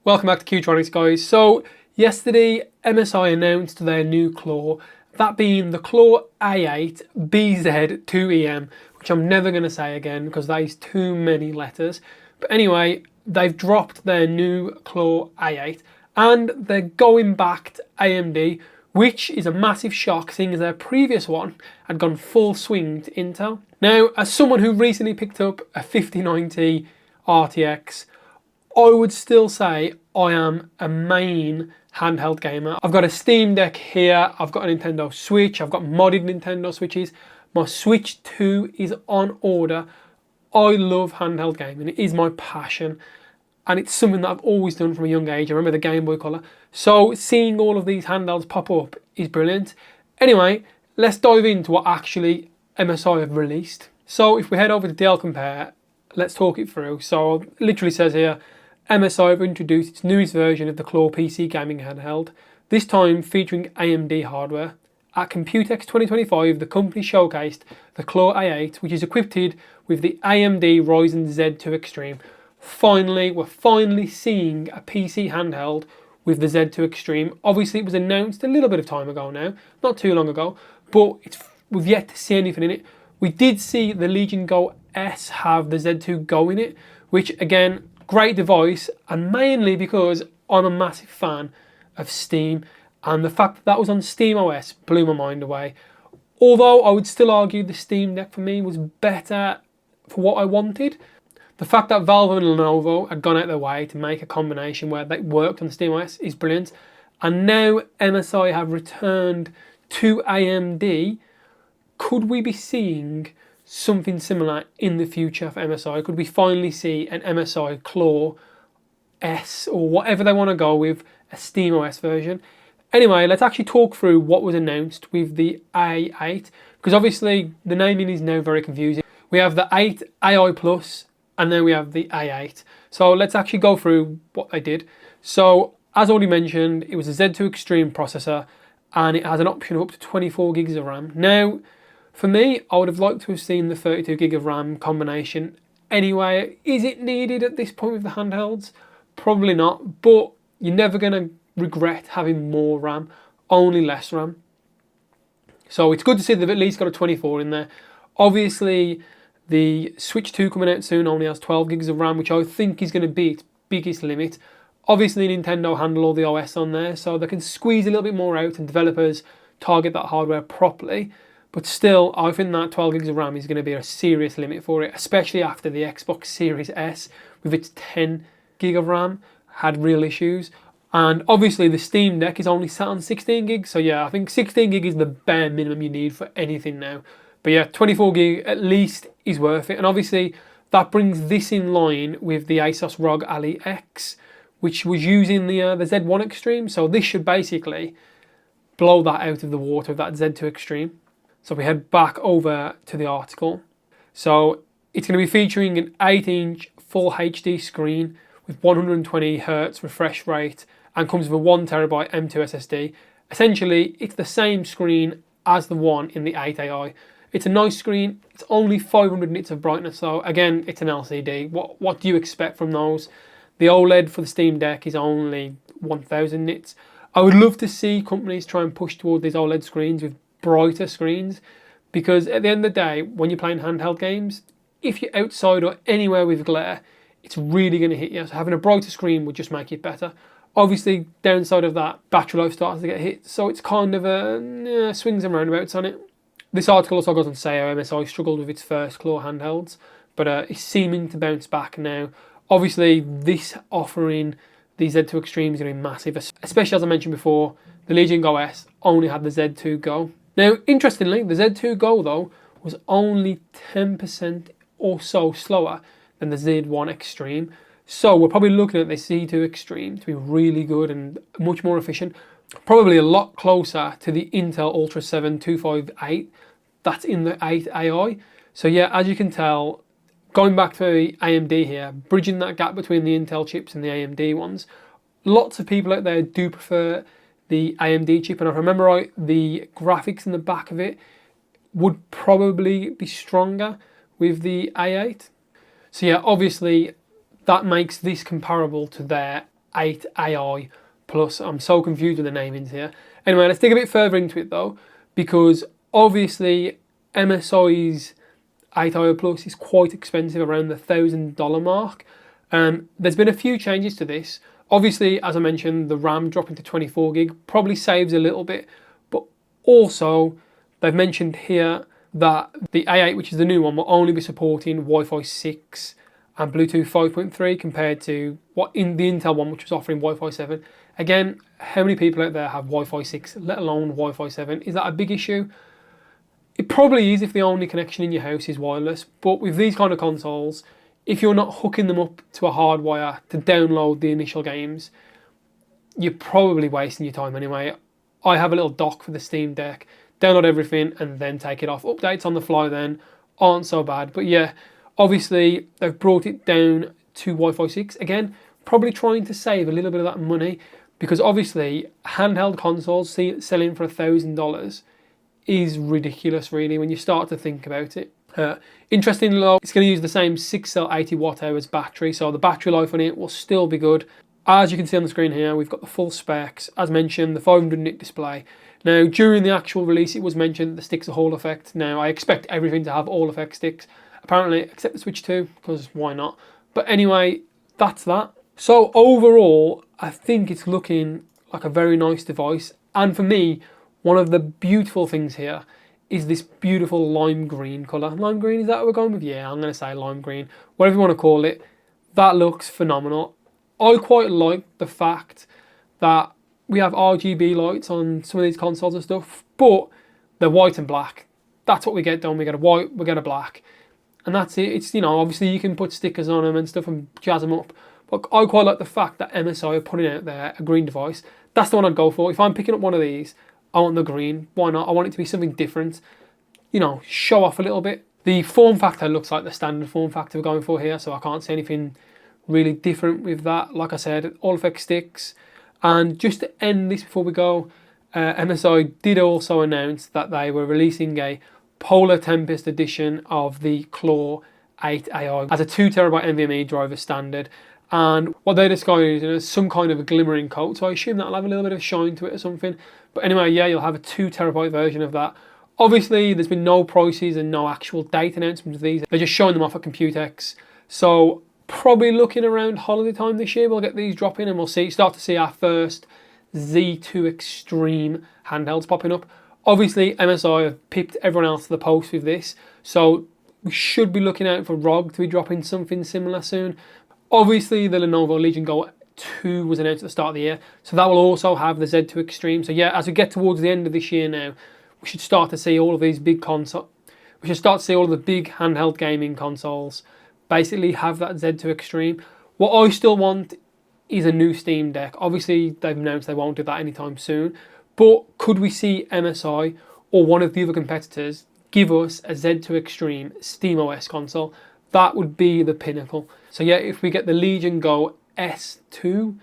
Welcome back to Q-Tronics, guys. So yesterday MSI announced their new claw, that being the Claw A8 BZ2EM, which I'm never going to say again because that is too many letters. But anyway, they've dropped their new Claw A8 and they're going back to AMD, which is a massive shock seeing as their previous one had gone full swing to Intel. Now, as someone who recently picked up a 5090 RTX, I would still say I am a main handheld gamer. I've got a Steam Deck here, I've got a Nintendo Switch, I've got modded Nintendo Switches. My Switch 2 is on order. I love handheld gaming, it is my passion. And it's something that I've always done from a young age. I remember the Game Boy Color. So seeing all of these handhelds pop up is brilliant. Anyway, let's dive into what actually MSI have released. So if we head over to DL Compare, let's talk it through. So it literally says here, MSI have introduced its newest version of the Claw PC gaming handheld, this time featuring AMD hardware. At Computex 2025, the company showcased the Claw A8, which is equipped with the AMD Ryzen Z2 Extreme. We're finally seeing a PC handheld with the Z2 Extreme. Obviously, it was announced a little bit of time ago now, not too long ago, but we've yet to see anything in it. We did see the Legion Go S have the Z2 Go in it, which again, great device, and mainly because I'm a massive fan of Steam, and the fact that that was on Steam OS blew my mind away. Although I would still argue the Steam Deck for me was better for what I wanted. The fact that Valve and Lenovo had gone out their way to make a combination where they worked on Steam OS is brilliant. And now MSI have returned to AMD. Could we be seeing something similar in the future for MSI? Could we finally see an MSI Claw S or whatever they want to go with, a Steam OS version? Anyway, let's actually talk through what was announced with the A8, because obviously the naming is now very confusing. We have the 8 AI Plus and then we have the A8. So let's actually go through what they did. So as already mentioned, it was a Z2 Extreme processor and it has an option of up to 24 gigs of RAM. Now, for me, I would have liked to have seen the 32 gig of RAM combination anyway. Is it needed at this point with the handhelds? Probably not, but you're never going to regret having more RAM, only less RAM. So it's good to see they've at least got a 24 in there. Obviously, the Switch 2 coming out soon only has 12 gigs of RAM, which I think is going to be its biggest limit. Obviously, Nintendo handle all the OS on there, so they can squeeze a little bit more out and developers target that hardware properly. But still, I think that 12 gigs of RAM is going to be a serious limit for it, especially after the Xbox Series S with its 10 gig of RAM had real issues. And obviously the Steam Deck is only sat on 16 gigs, so yeah, I think 16 gig is the bare minimum you need for anything now. But yeah, 24 gig at least is worth it. And obviously that brings this in line with the Asus ROG Ally X, which was using the Z1 Extreme. So this should basically blow that out of the water of that Z2 Extreme. So we head back over to the article. So it's going to be featuring an 8-inch full HD screen with 120 Hz refresh rate and comes with a 1TB M2 SSD. Essentially, it's the same screen as the one in the 8AI. It's a nice screen. It's only 500 nits of brightness, so again, it's an LCD. What do you expect from those? The OLED for the Steam Deck is only 1000 nits. I would love to see companies try and push toward these OLED screens with brighter screens, because at the end of the day, when you're playing handheld games, if you're outside or anywhere with glare, it's really going to hit you. So having a brighter screen would just make it better. Obviously, downside of that, battery life starts to get hit, so it's kind of a swings and roundabouts on it. This article also goes on to say how MSI struggled with its first Claw handhelds, but it's seeming to bounce back now. Obviously, this offering, the Z2 Extreme, is going to be massive, especially as I mentioned before, the Legion Go S only had the Z2 Go. Now, interestingly, the Z2 Go, though, was only 10% or so slower than the Z1 Extreme. So we're probably looking at the Z2 Extreme to be really good and much more efficient. Probably a lot closer to the Intel Ultra 7 258 that's in the 8 AI. So yeah, as you can tell, going back to AMD here, bridging that gap between the Intel chips and the AMD ones, lots of people out there do prefer the AMD chip, and if I remember right, the graphics in the back of it would probably be stronger with the A8. So yeah, obviously that makes this comparable to their 8 AI Plus. I'm so confused with the namings here. Anyway, let's dig a bit further into it though, because obviously MSI's 8 AI Plus is quite expensive, around the $1,000 mark. There's been a few changes to this. Obviously, as I mentioned, the RAM dropping to 24 gig probably saves a little bit, but also they've mentioned here that the A8, which is the new one, will only be supporting Wi-Fi 6 and Bluetooth 5.3 compared to what in the Intel one, which was offering Wi-Fi 7. Again, how many people out there have Wi-Fi 6, let alone Wi-Fi 7? Is that a big issue? It probably is if the only connection in your house is wireless, but with these kind of consoles, if you're not hooking them up to a hardwire to download the initial games, you're probably wasting your time anyway. I have a little dock for the Steam Deck, download everything and then take it off. Updates on the fly then aren't so bad, but yeah, obviously they've brought it down to Wi-Fi 6. Again, probably trying to save a little bit of that money, because obviously handheld consoles selling for $1,000 is ridiculous really when you start to think about it. Interestingly though, it's going to use the same 6-cell 80 watt hours battery, so the battery life on it will still be good. As you can see on the screen here, we've got the full specs. As mentioned, the 500 nit display. Now, during the actual release, it was mentioned that the sticks are Hall effect. Now, I expect everything to have Hall effect sticks, apparently, except the Switch 2, because why not? But anyway, that's that. So overall, I think it's looking like a very nice device. And for me, one of the beautiful things here is this beautiful lime green colour. Lime green, is that what we're going with? Yeah, I'm going to say lime green. Whatever you want to call it, that looks phenomenal. I quite like the fact that we have RGB lights on some of these consoles and stuff, but they're white and black. That's what we get done. We get a white, we get a black, and that's it. It's, you know, obviously you can put stickers on them and stuff and jazz them up, but I quite like the fact that MSI are putting out there a green device. That's the one I'd go for. If I'm picking up one of these, I want the green. Why not? I want it to be something different. You know, show off a little bit. The form factor looks like the standard form factor we're going for here, so I can't see anything really different with that. Like I said, all effect sticks. And just to end this before we go, MSI did also announce that they were releasing a Polar Tempest edition of the Claw 8 AI as a 2TB NVMe driver standard. And what they described is some kind of a glimmering coat, so I assume that'll have a little bit of shine to it or something. But anyway, yeah, you'll have a 2TB version of that. Obviously, there's been no prices and no actual date announcements of these. They're just showing them off at Computex. So probably looking around holiday time this year, we'll get these dropping and we'll start to see our first Z2 Extreme handhelds popping up. Obviously, MSI have pipped everyone else to the post with this, so we should be looking out for ROG to be dropping something similar soon. Obviously, the Lenovo Legion Go 2 was announced at the start of the year, so that will also have the Z2 Extreme. So yeah, as we get towards the end of this year now, we should start to see all of these big consoles. We should start to see all of the big handheld gaming consoles basically have that Z2 Extreme. What I still want is a new Steam Deck. Obviously, they've announced they won't do that anytime soon, but could we see MSI or one of the other competitors give us a Z2 Extreme SteamOS console? That would be the pinnacle. So yeah, if we get the Legion Go S2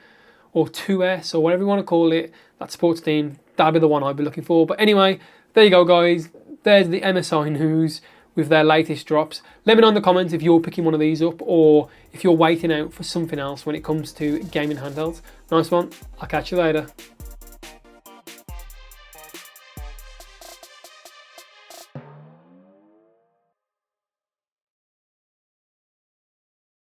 or 2S or whatever you want to call it, that supports Steam, that'd be the one I'd be looking for. But anyway, there you go guys. There's the MSI news with their latest drops. Let me know in the comments if you're picking one of these up or if you're waiting out for something else when it comes to gaming handhelds. Nice one. I'll catch you later.